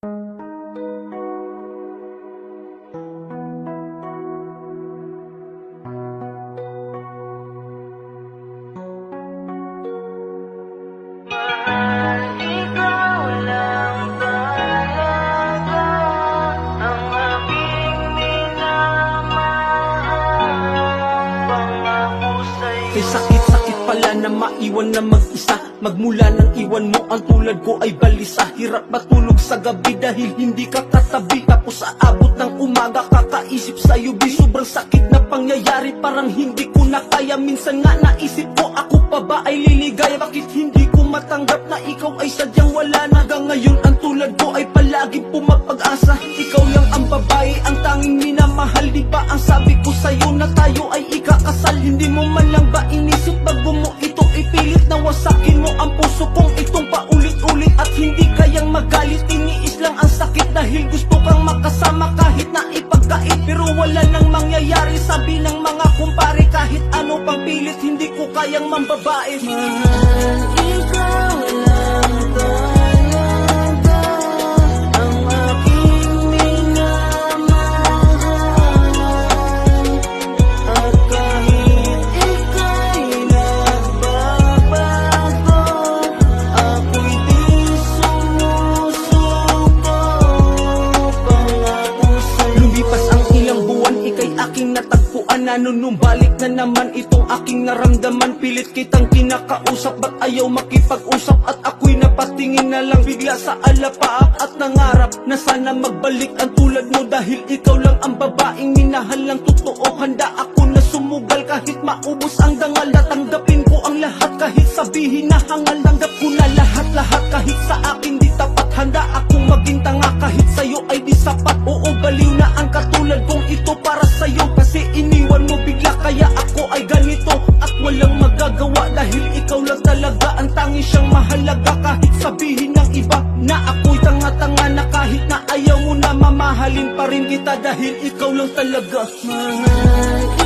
Kay sakit-sakit pala na maiwan na mag-isa. Magmula nang iwan mo ang tulad ko ay balisa. Hirap matulog sa gabi dahil hindi ka katabi. Tapos sa abot ng umaga kakaisip sa'yo di. Sobrang sakit na pangyayari, parang hindi ko na kaya. Minsan nga naisip ko ako pa ba ay liligaya. Bakit hindi ko matanggap na ikaw ay sadyang wala na. Hanggang ngayon ang tulad ko ay palagi pumapag-asa. Ikaw lang ang babae, ang tanging minamahal. Di ba ang sabi ko sa'yo na tayo ay ikakasal? Hindi mo man lang ba inisip bago mo ito ipilit? Na wasakin mo ang puso kong itong paulit-ulit. At hindi kayang magalit, iniis lang ang sakit. Dahil gusto kang makasama kahit na ipagkait. Pero wala nang mangyayari, sabi ng mga kumpare. Kahit ano pang pilit, hindi ko kayang mambabae. Mahal, ikaw lang talaga ang aking minamahal. At kahit ika'y nagbabago, ako'y di sumusuko. Pangako sa'yo. Lumipas ang ilang buwan, ika'y aking natagpuan. Nanunumbalik na naman itong aking naramdaman. Pilit kitang kinakausap, ba't ayaw makipag-usap? At ako'y napatingin na lang bigla sa alapaap. At nangarap na sana magbalik ang tulad mo. Dahil ikaw lang ang babaeng minahal ng totoo. Handa ako na sumugal kahit maubos ang dangal. Tatanggapin ko ang lahat kahit sabihin na hangal. Tanggap ko na lahat-lahat kahit sa akin di tapat. Handa akong maging tanga kahit sa'yo ay di sapat. Oo, baliw na ang katulad kong ito para sa'yo. Kasi iniwan mo bigla kaya ako ay ganito. At walang magagawa dahil ikaw lang talaga ang tangi siyang mahalaga. Kahit sabihin ng iba na ako'y tanga-tanga na, kahit na ayaw mo na, mamahalin pa rin kita dahil ikaw lang talaga. Mahal,